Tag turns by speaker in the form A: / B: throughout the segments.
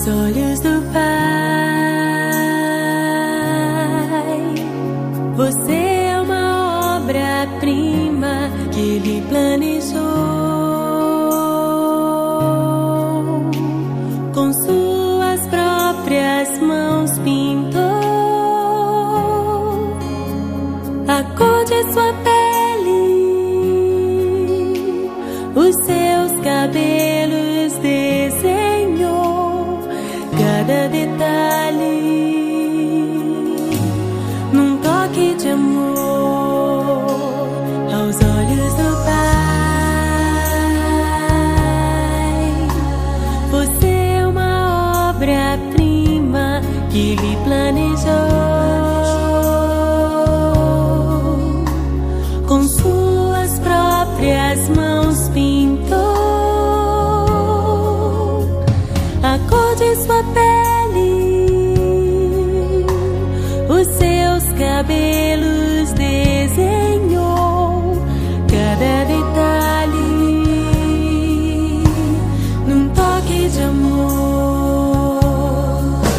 A: aos olhos do Pai. Você é uma obra-prima que Ele planejou, com suas próprias mãos pintou a cor de sua pele, os seus cabelos desenhou cada detalhe num toque de amor aos olhos do Pai. Você é uma obra-prima que Ele planejou, com suas próprias mãos pintou a cor de sua pele, os seus cabelos desenhou cada detalhe num toque de amor.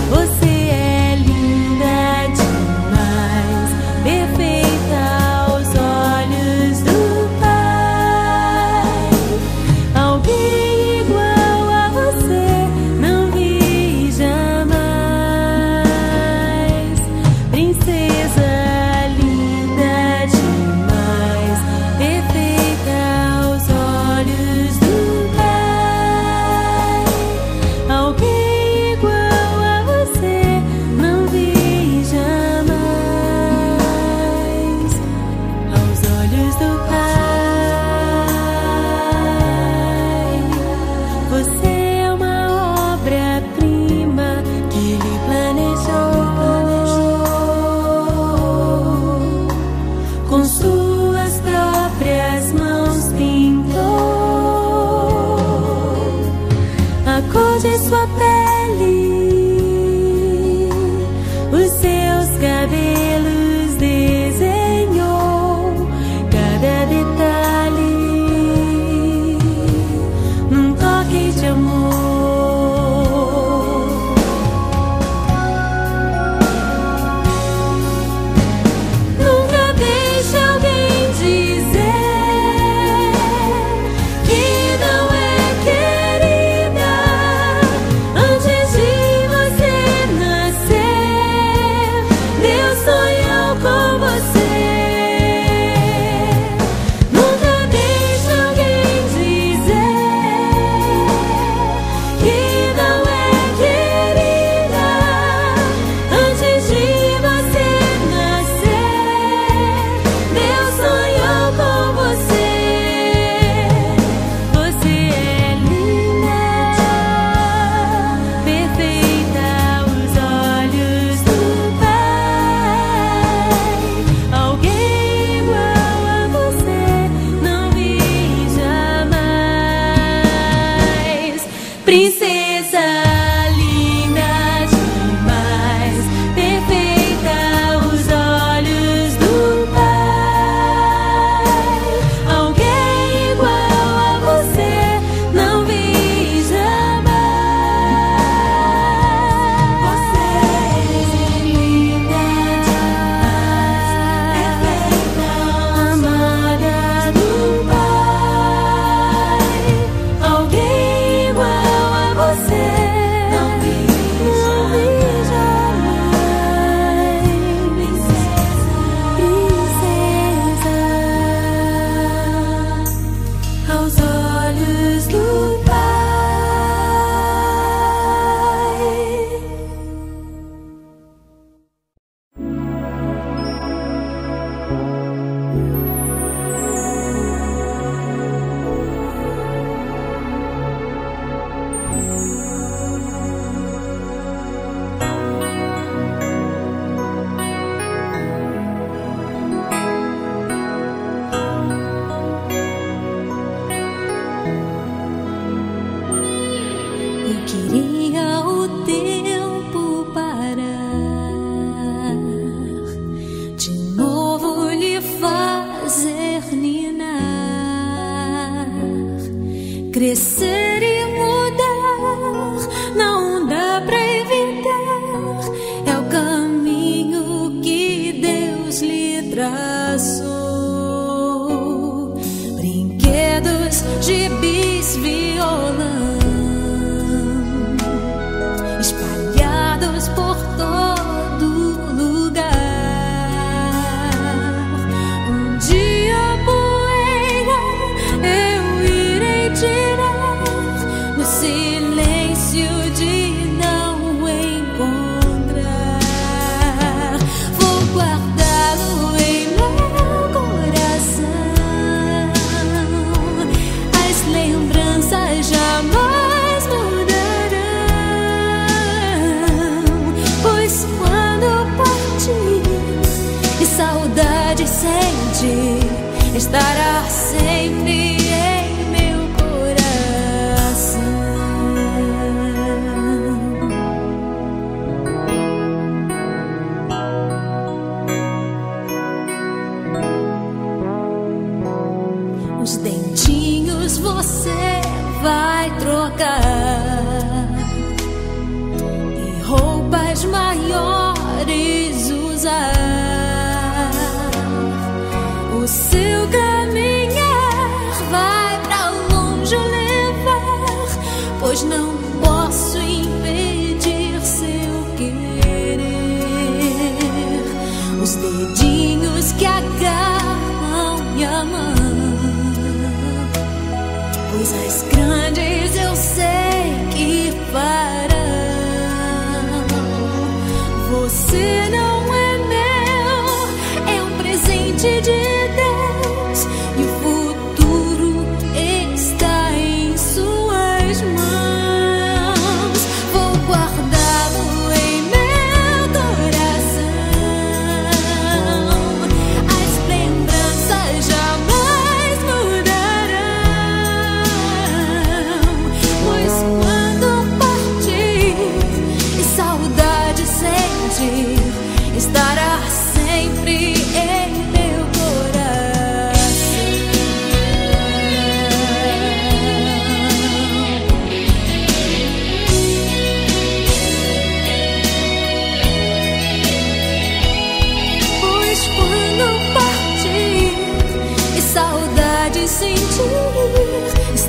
A: Você é linda demais, perfeita aos olhos do Pai. Alguém igual a você não vi jamais. Princesa linda demais, perfeita aos olhos do Pai. Alguém igual a você não vi jamais aos olhos do Pai. Você é uma obra-prima que Ele planejou, com suas próprias mãos pintou a cor de sua pele, os seus cabelos desenhou cada detalhe num toque de amor. Nunca deixe alguém dizer que não é querida antes de você nascer. Deus sonhou com você. Nunca deixe alguém dizer que não é querida antes de você nascer. Deus sonhou com você. Você é linda, perfeita aos olhos do Pai. Alguém igual a você não vi jamais. Princesa linda demais, perfeita aos olhos do Pai. Alguém igual a você não vi jamais. Você é linda demais, perfeita, amada do Pai. Alguém igual a você não vi jamais. Princesa aos olhos do Pai. Eu queria o tempo parar, de novo lhe fazer ninar, crescer e mudar. Não dá Você não é meu, é um presente de Deus, e o futuro está em suas mãos. Vou guardá-lo em meu coração. As lembranças jamais mudarão, pois quando partir e saudade sentir, estará sempre em meu coração. Pois quando partir e saudade sentir,